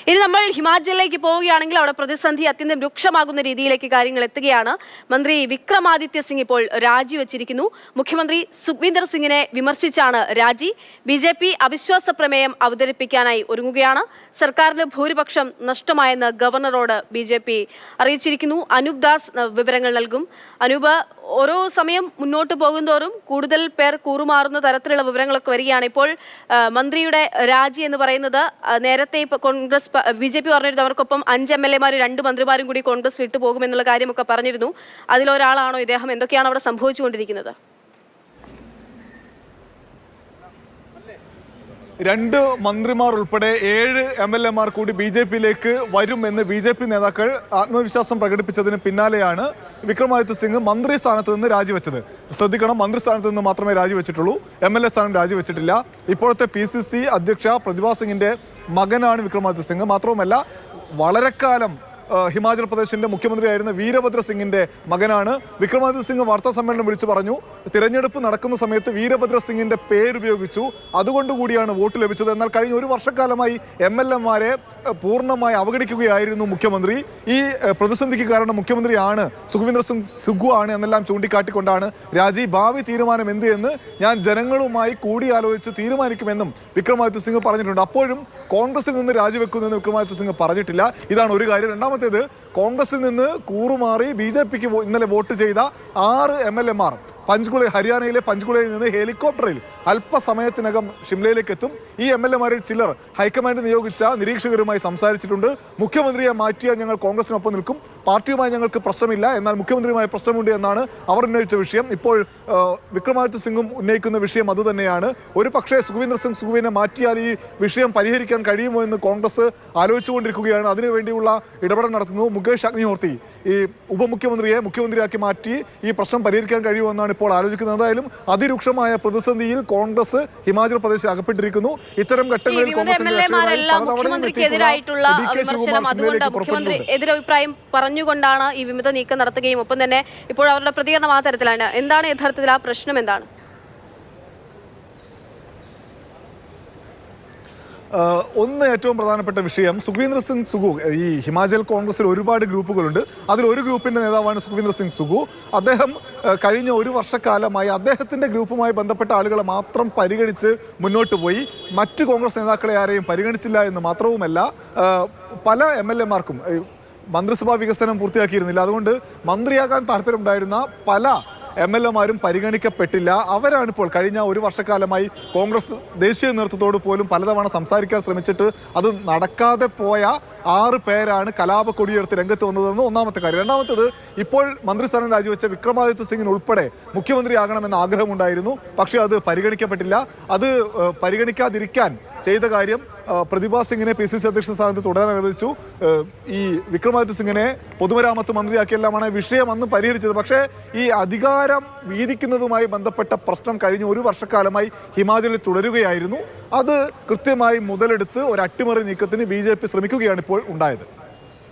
ഇനി നമ്മൾ ഹിമാചലിലേക്ക് പോവുകയാണെങ്കിൽ അവിടെ പ്രതിസന്ധി അത്യന്തം രൂക്ഷമാകുന്ന രീതിയിലേക്ക് കാര്യങ്ങൾ എത്തുകയാണ്. മന്ത്രി വിക്രമാദിത്യ സിംഗ് ഇപ്പോൾ രാജിവെച്ചിരിക്കുന്നു. മുഖ്യമന്ത്രി സുഖ്വീന്ദർ സിംഗിനെ വിമർശിച്ചാണ് രാജി. ബിജെപി അവിശ്വാസ പ്രമേയം അവതരിപ്പിക്കാനായി ഒരുങ്ങുകയാണ്. സർക്കാരിന് ഭൂരിപക്ഷം നഷ്ടമായെന്ന് ഗവർണറോട് ബിജെപി അറിയിച്ചിരിക്കുന്നു. അനൂപ് ദാസ് വിവരങ്ങൾ നൽകും. അനൂപ്, ഓരോ സമയം മുന്നോട്ട് പോകുന്തോറും കൂടുതൽ പേർ കൂറുമാറുന്ന തരത്തിലുള്ള വിവരങ്ങളൊക്കെ വരികയാണ്. ഇപ്പോൾ മന്ത്രിയുടെ രാജി എന്ന് പറയുന്നത് നേരത്തെ ഇപ്പോൾ കോൺഗ്രസ് ബിജെപി പറഞ്ഞിരുന്നു അവർക്കൊപ്പം 5 MLA-മാർ 2 മന്ത്രിമാരും കൂടി കോൺഗ്രസ് വിട്ടുപോകുമെന്നുള്ള കാര്യമൊക്കെ പറഞ്ഞിരുന്നു. അതിലൊരാളാണോ ഇദ്ദേഹം? എന്തൊക്കെയാണ് അവിടെ സംഭവിച്ചുകൊണ്ടിരിക്കുന്നത്? 2 മന്ത്രിമാർ ഉൾപ്പെടെ 7 MLA-മാർ കൂടി ബിജെപിയിലേക്ക് വരുമെന്ന് ബിജെപി നേതാക്കൾ ആത്മവിശ്വാസം പ്രകടിപ്പിച്ചതിന് പിന്നാലെയാണ് വിക്രമാദിത്യ സിംഗ് മന്ത്രി സ്ഥാനത്ത് നിന്ന് രാജിവെച്ചത്. ശ്രദ്ധിക്കണം, മന്ത്രി സ്ഥാനത്ത് നിന്ന് മാത്രമേ രാജിവെച്ചിട്ടുള്ളൂ, MLA സ്ഥാനം രാജിവെച്ചിട്ടില്ല. ഇപ്പോഴത്തെ PCC അധ്യക്ഷ പ്രതിഭാ സിംഗിന്റെ മകനാണ് വിക്രമാദിത്യ സിംഗ്. മാത്രവുമല്ല, വളരെക്കാലം ഹിമാചൽ പ്രദേശിന്റെ മുഖ്യമന്ത്രിയായിരുന്ന വീരഭദ്ര സിംഗിന്റെ മകനാണ്. വിക്രമാദിത്യ സിംഗ് വാർത്താ സമ്മേളനം വിളിച്ചു പറഞ്ഞു, തിരഞ്ഞെടുപ്പ് നടക്കുന്ന സമയത്ത് വീരഭദ്ര സിംഗിന്റെ പേരുപയോഗിച്ചു, അതുകൊണ്ടുകൂടിയാണ് വോട്ട് ലഭിച്ചത്. എന്നാൽ കഴിഞ്ഞ 1 വർഷക്കാലമായി MLA-മാരെ പൂർണ്ണമായി അവഗണിക്കുകയായിരുന്നു മുഖ്യമന്ത്രി. ഈ പ്രതിസന്ധിക്ക് കാരണം മുഖ്യമന്ത്രിയാണ്, സുഖ്വീന്ദർ സിംഗ് സുഖു ആണ് എന്നെല്ലാം ചൂണ്ടിക്കാട്ടിക്കൊണ്ടാണ് രാജി. ഭാവി തീരുമാനം എന്ത് എന്ന് ഞാൻ ജനങ്ങളുമായി കൂടിയാലോചിച്ച് തീരുമാനിക്കുമെന്നും വിക്രമാദിത്യ സിംഗ് പറഞ്ഞിട്ടുണ്ട്. അപ്പോഴും കോൺഗ്രസിൽ നിന്ന് രാജിവെക്കുമെന്ന് വിക്രമാദിത്യ സിംഗ് പറഞ്ഞിട്ടില്ല. ഇതാണ് ഒരു കാര്യം. രണ്ടാമത്തേത്, കോൺഗ്രസിൽ നിന്ന് കൂറുമാറി BJPക്ക് ഇന്നലെ വോട്ട് ചെയ്ത 6 MLA-മാർ ഹരിയാനയിലെ പഞ്ച്കുളയിൽ നിന്ന് ഹെലികോപ്റ്ററിൽ അല്പസമയത്തിനകം ഷിംലയിലേക്ക് എത്തും. ഈ MLA-മാരിൽ ചിലർ ഹൈക്കമാൻഡ് നിയോഗിച്ച നിരീക്ഷകരുമായി സംസാരിച്ചിട്ടുണ്ട്. മുഖ്യമന്ത്രിയെ മാറ്റിയാൽ ഞങ്ങൾ കോൺഗ്രസിനൊപ്പം നിൽക്കും, പാർട്ടിയുമായി ഞങ്ങൾക്ക് പ്രശ്നമില്ല, എന്നാൽ മുഖ്യമന്ത്രിയുമായി പ്രശ്നമുണ്ട് എന്നാണ് അവർ ഉന്നയിച്ച വിഷയം. ഇപ്പോൾ വിക്രമാദിത്യ സിംഗും ഉന്നയിക്കുന്ന വിഷയം അതുതന്നെയാണ്. ഒരു പക്ഷേ സുഖ്വീന്ദർ സിംഗ് സുഖുവിനെ മാറ്റിയാൽ ഈ വിഷയം പരിഹരിക്കാൻ കഴിയുമോ എന്ന് കോൺഗ്രസ് ആലോചിച്ചുകൊണ്ടിരിക്കുകയാണ്. അതിനുവേണ്ടിയുള്ള ഇടപെടൽ നടത്തുന്നു. മുകേഷ് അഗ്നിഹോർത്തി ഈ ഉപമുഖ്യമന്ത്രിയെ മുഖ്യമന്ത്രിയാക്കി മാറ്റി ഈ പ്രശ്നം പരിഹരിക്കാൻ കഴിയുമെന്നാണ് ഇപ്പോൾ ആലോചിക്കുന്നത്. എന്തായാലും അതിരൂക്ഷമായ പ്രതിസന്ധിയിൽ കോൺഗ്രസ് ഹിമാചൽ പ്രദേശിൽ അകപ്പെട്ടിരിക്കുന്നു. ഇത്തരം ഘട്ടങ്ങളിൽ മുഖ്യമന്ത്രിക്കെതിരായിട്ടുള്ള വിമർശനം, അതുകൊണ്ട് മുഖ്യമന്ത്രി എതിരഭിപ്രായം പറഞ്ഞുകൊണ്ടാണ് ഈ വിമത നീക്കം നടത്തുകയും ഒപ്പം തന്നെ ഇപ്പോൾ അവരുടെ പ്രതികരണം ആ തരത്തിലാണ്. എന്താണ് യഥാർത്ഥത്തിൽ ആ പ്രശ്നം? എന്താണ്? ഒന്ന് ഏറ്റവും പ്രധാനപ്പെട്ട വിഷയം, സുഖ്വീന്ദർ സിംഗ് സുഖു, ഈ ഹിമാചൽ കോൺഗ്രസിൽ ഒരുപാട് ഗ്രൂപ്പുകളുണ്ട്. അതിലൊരു ഗ്രൂപ്പിൻ്റെ നേതാവാണ് സുഖ്വീന്ദർ സിംഗ് സുഖു. അദ്ദേഹം കഴിഞ്ഞ 1 വർഷക്കാലമായി അദ്ദേഹത്തിൻ്റെ ഗ്രൂപ്പുമായി ബന്ധപ്പെട്ട ആളുകളെ മാത്രം പരിഗണിച്ച് മുന്നോട്ട് പോയി. മറ്റ് കോൺഗ്രസ് നേതാക്കളെ ആരെയും പരിഗണിച്ചില്ല എന്ന് മാത്രവുമല്ല, പല MLA-മാർക്കും മന്ത്രിസഭാ വികസനം പൂർത്തിയാക്കിയിരുന്നില്ല. അതുകൊണ്ട് മന്ത്രിയാകാൻ താല്പര്യമുണ്ടായിരുന്ന പല MLA-മാരും പരിഗണിക്കപ്പെട്ടില്ല. അവരാണിപ്പോൾ കഴിഞ്ഞ 1 വർഷക്കാലമായി കോൺഗ്രസ് ദേശീയ നേതൃത്വത്തോട് പോലും പലതവണ സംസാരിക്കാൻ ശ്രമിച്ചിട്ട് അത് നടക്കാതെ പോയ 6 പേരാണ് കലാപ കൊടിയെടുത്ത് രംഗത്ത് വന്നതെന്ന് ഒന്നാമത്തെ കാര്യം. രണ്ടാമത്തേത്, ഇപ്പോൾ മന്ത്രിസ്ഥാനം രാജിവെച്ച വിക്രമാദിത്യ സിംഗിന് ഉൾപ്പെടെ മുഖ്യമന്ത്രിയാകണമെന്ന ആഗ്രഹമുണ്ടായിരുന്നു, പക്ഷേ അത് പരിഗണിക്കപ്പെട്ടില്ല. അത് പരിഗണിക്കാതിരിക്കാൻ ചെയ്ത കാര്യം പ്രതിഭാ സിംഗിനെ PCC അധ്യക്ഷ സ്ഥാനത്ത് തുടരാൻ അനുവദിച്ചു. ഈ വിക്രമാദിത്യ സിംഗിനെ പൊതുമരാമത്ത് മന്ത്രിയാക്കിയെല്ലാമാണ് വിഷയം അന്ന് പരിഹരിച്ചത്. പക്ഷേ ഈ അധികാരം വീതിക്കുന്നതുമായി ബന്ധപ്പെട്ട പ്രശ്നം കഴിഞ്ഞ 1 വർഷക്കാലമായി ഹിമാചലിൽ തുടരുകയായിരുന്നു. അത് കൃത്യമായി മുതലെടുത്ത് ഒരു അട്ടിമറി നീക്കത്തിന് BJP ശ്രമിക്കുകയാണ് ഇപ്പോൾ ഉണ്ടായത്.